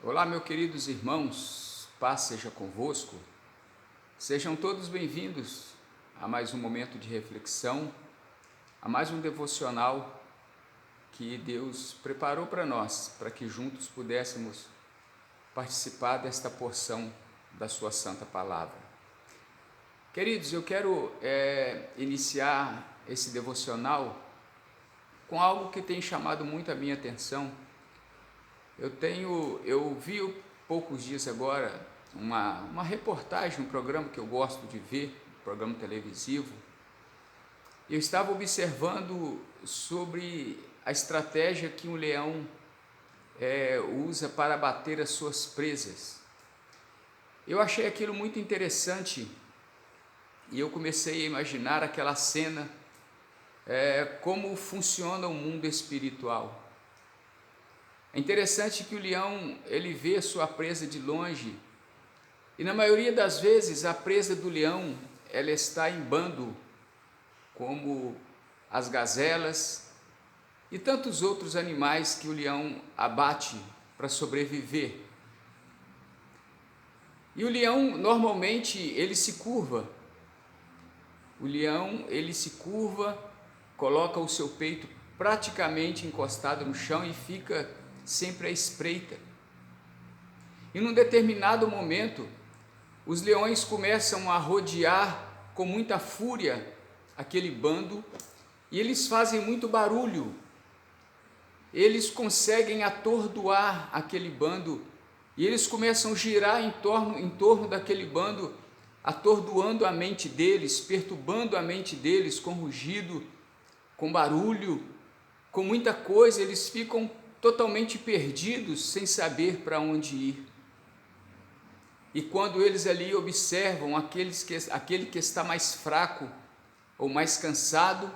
Olá, meus queridos irmãos, paz seja convosco. Sejam todos bem-vindos a mais um momento de reflexão, a mais um devocional que Deus preparou para nós, para que juntos pudéssemos participar desta porção da sua santa palavra. Queridos, eu quero iniciar esse devocional com algo que tem chamado muito a minha atenção. Eu vi há poucos dias agora uma reportagem, um programa que eu gosto de ver, um programa televisivo. Eu estava observando sobre a estratégia que um leão usa para abater as suas presas. Eu achei aquilo muito interessante e eu comecei a imaginar aquela cena, como funciona o mundo espiritual. É interessante que o leão, ele vê sua presa de longe e na maioria das vezes a presa do leão, ela está em bando, como as gazelas e tantos outros animais que o leão abate para sobreviver. E o leão, normalmente, ele se curva. O leão, ele se curva, coloca o seu peito praticamente encostado no chão e fica sempre à espreita. E num determinado momento, os leões começam a rodear com muita fúria aquele bando e eles fazem muito barulho. Eles conseguem atordoar aquele bando e eles começam a girar em torno daquele bando, atordoando a mente deles, perturbando a mente deles com rugido, com barulho, com muita coisa. Eles ficam totalmente perdidos, sem saber para onde ir. E quando eles ali observam aquele que está mais fraco ou mais cansado,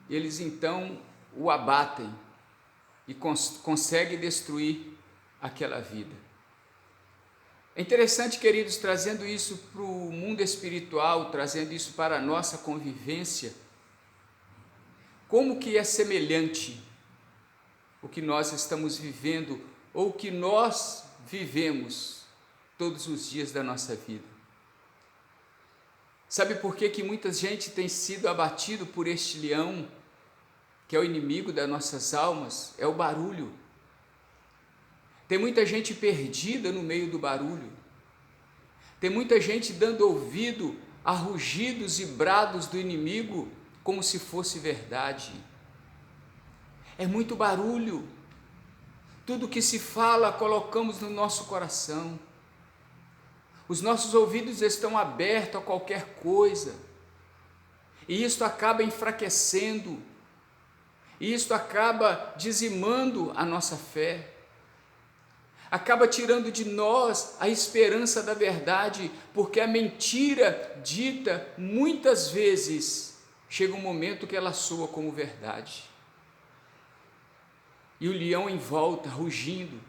eles então o abatem e conseguem destruir aquela vida. É interessante, queridos, trazendo isso para o mundo espiritual, trazendo isso para a nossa convivência, como que é semelhante o que nós estamos vivendo ou o que nós vivemos todos os dias da nossa vida. Sabe por que muita gente tem sido abatido por este leão, que é o inimigo das nossas almas? É o barulho. Tem muita gente perdida no meio do barulho. Tem muita gente dando ouvido a rugidos e brados do inimigo como se fosse verdade. É muito barulho. Tudo que se fala colocamos no nosso coração. Os nossos ouvidos estão abertos a qualquer coisa. E isto acaba enfraquecendo. E isto acaba dizimando a nossa fé. Acaba tirando de nós a esperança da verdade, porque a mentira dita muitas vezes chega um momento que ela soa como verdade. E o leão em volta, rugindo.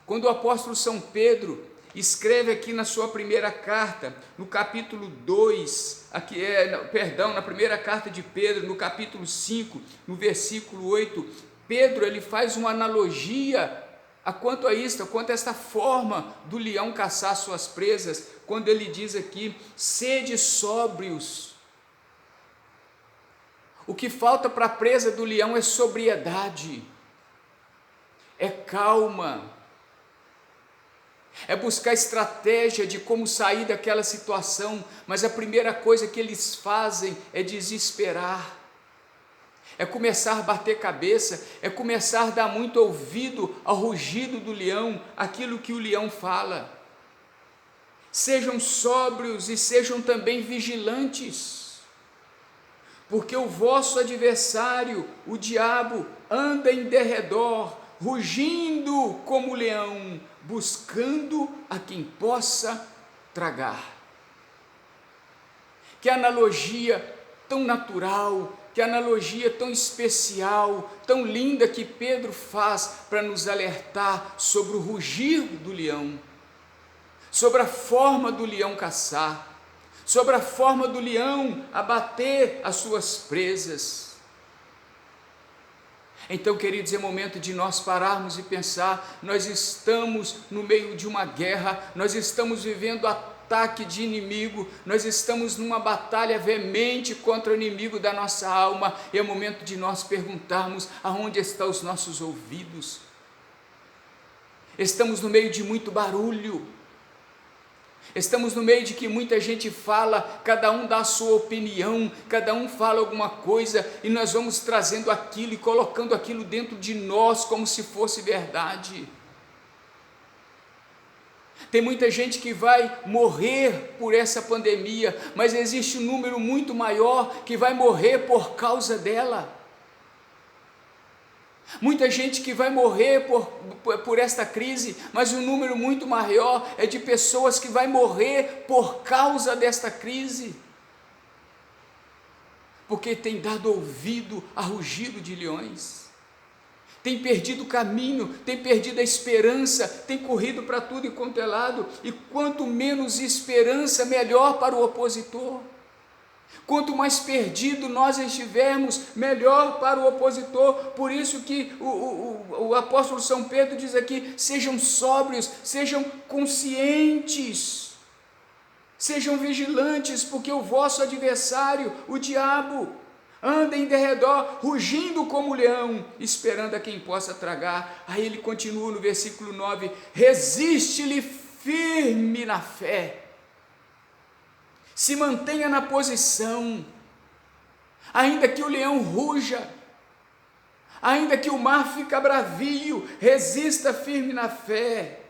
Quando o apóstolo São Pedro escreve aqui na sua primeira carta, no capítulo 2, na primeira carta de Pedro, no capítulo 5, no versículo 8, Pedro ele faz uma analogia quanto a esta forma do leão caçar suas presas, quando ele diz aqui: sede sóbrios. O que falta para a presa do leão é sobriedade, é calma, é buscar estratégia de como sair daquela situação, mas a primeira coisa que eles fazem é desesperar, é começar a bater cabeça, é começar a dar muito ouvido ao rugido do leão, aquilo que o leão fala. Sejam sóbrios e sejam também vigilantes, porque o vosso adversário, o diabo, anda em derredor, rugindo como leão, buscando a quem possa tragar. Que analogia tão natural, que analogia tão especial, tão linda que Pedro faz para nos alertar sobre o rugir do leão, sobre a forma do leão caçar, sobre a forma do leão abater as suas presas. Então, queridos, é momento de nós pararmos e pensar, nós estamos no meio de uma guerra, nós estamos vivendo ataque de inimigo, nós estamos numa batalha veemente contra o inimigo da nossa alma, e é momento de nós perguntarmos, aonde estão os nossos ouvidos? Estamos no meio de muito barulho, estamos no meio de que muita gente fala, cada um dá a sua opinião, cada um fala alguma coisa, e nós vamos trazendo aquilo e colocando aquilo dentro de nós como se fosse verdade. Tem muita gente que vai morrer por essa pandemia, mas existe um número muito maior que vai morrer por causa dela. Muita gente que vai morrer por esta crise, mas um número muito maior é de pessoas que vai morrer por causa desta crise, porque tem dado ouvido a rugido de leões, tem perdido o caminho, tem perdido a esperança, tem corrido para tudo e quanto é lado, e quanto menos esperança, melhor para o opositor. Quanto mais perdido nós estivermos, melhor para o opositor. Por isso que o apóstolo São Pedro diz aqui, sejam sóbrios, sejam conscientes, sejam vigilantes, porque o vosso adversário, o diabo, anda em derredor, rugindo como leão, esperando a quem possa tragar. Aí ele continua no versículo 9, resiste-lhe firme na fé, se mantenha na posição, ainda que o leão ruja, ainda que o mar fique bravio, resista firme na fé.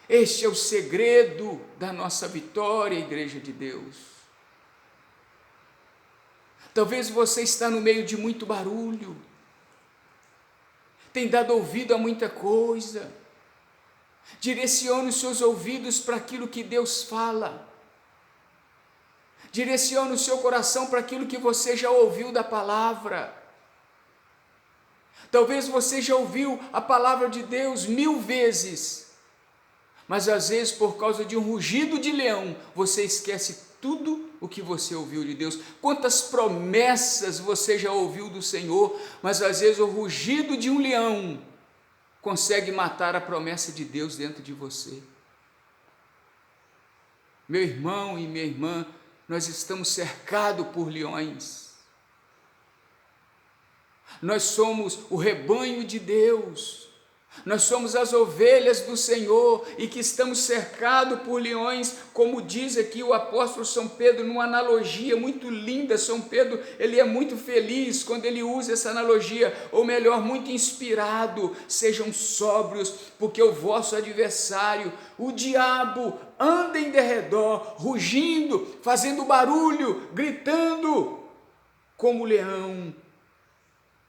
Este é o segredo da nossa vitória, Igreja de Deus. Talvez você está no meio de muito barulho, tem dado ouvido a muita coisa. Direcione os seus ouvidos para aquilo que Deus fala. Direcione o seu coração para aquilo que você já ouviu da palavra. Talvez você já ouviu a palavra de Deus 1000 vezes, mas às vezes por causa de um rugido de leão, você esquece tudo o que você ouviu de Deus. Quantas promessas você já ouviu do Senhor, mas às vezes o rugido de um leão consegue matar a promessa de Deus dentro de você. Meu irmão e minha irmã, nós estamos cercados por leões. Nós somos o rebanho de Deus. Nós somos as ovelhas do Senhor e que estamos cercados por leões, como diz aqui o apóstolo São Pedro, numa analogia muito linda. São Pedro, ele é muito feliz quando ele usa essa analogia, ou melhor, muito inspirado. Sejam sóbrios, porque o vosso adversário, o diabo, anda em derredor, rugindo, fazendo barulho, gritando, como leão.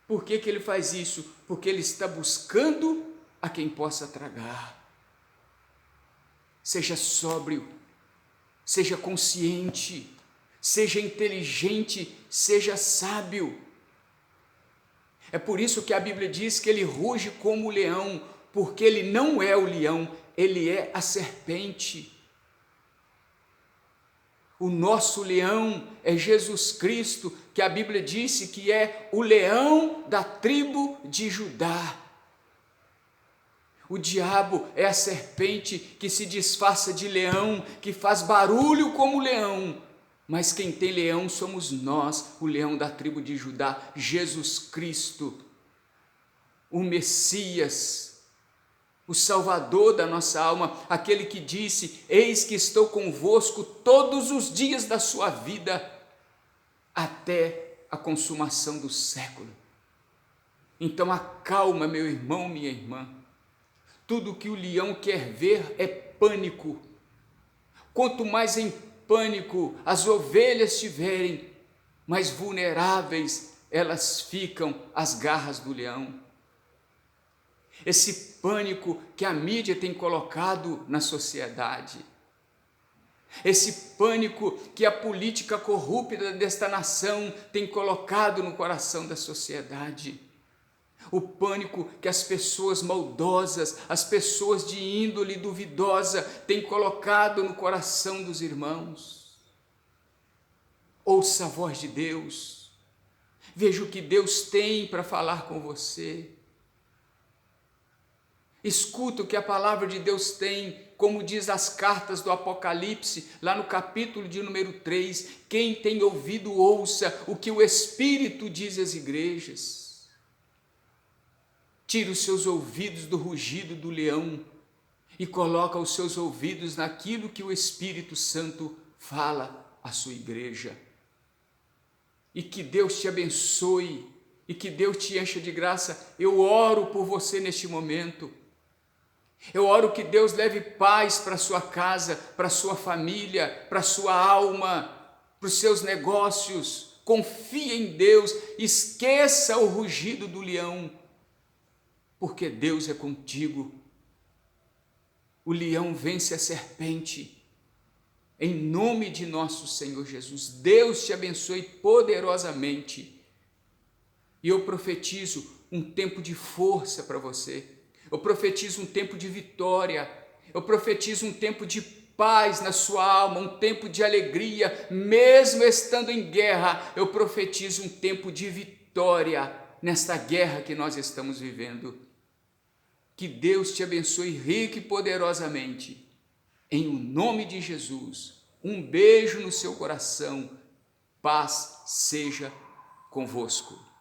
Por que ele faz isso? Porque ele está buscando a quem possa tragar. Seja sóbrio, seja consciente, seja inteligente, seja sábio. É por isso que a Bíblia diz que ele ruge como o leão, porque ele não é o leão, ele é a serpente. O nosso leão é Jesus Cristo, que a Bíblia disse que é o leão da tribo de Judá. O diabo é a serpente que se disfarça de leão, que faz barulho como leão, mas quem tem leão somos nós, o leão da tribo de Judá, Jesus Cristo, o Messias, o Salvador da nossa alma, aquele que disse, eis que estou convosco todos os dias da sua vida, até a consumação do século. Então acalma, meu irmão, minha irmã. Tudo que o leão quer ver é pânico. Quanto mais em pânico as ovelhas estiverem, mais vulneráveis elas ficam às garras do leão. Esse pânico que a mídia tem colocado na sociedade, esse pânico que a política corrupta desta nação tem colocado no coração da sociedade, o pânico que as pessoas maldosas, as pessoas de índole duvidosa têm colocado no coração dos irmãos. Ouça a voz de Deus. Veja o que Deus tem para falar com você. Escuta o que a palavra de Deus tem, como diz as cartas do Apocalipse, lá no capítulo de número 3, quem tem ouvido ouça o que o Espírito diz às igrejas. Tira os seus ouvidos do rugido do leão e coloca os seus ouvidos naquilo que o Espírito Santo fala à sua igreja. E que Deus te abençoe, e que Deus te encha de graça. Eu oro por você neste momento. Eu oro que Deus leve paz para a sua casa, para a sua família, para a sua alma, para os seus negócios. Confie em Deus, esqueça o rugido do leão, porque Deus é contigo. O leão vence a serpente, em nome de nosso Senhor Jesus. Deus te abençoe poderosamente. E eu profetizo um tempo de força para você. Eu profetizo um tempo de vitória. Eu profetizo um tempo de paz na sua alma, um tempo de alegria, mesmo estando em guerra. Eu profetizo um tempo de vitória nesta guerra que nós estamos vivendo. Que Deus te abençoe rico e poderosamente. Em o nome de Jesus. Um beijo no seu coração. Paz seja convosco.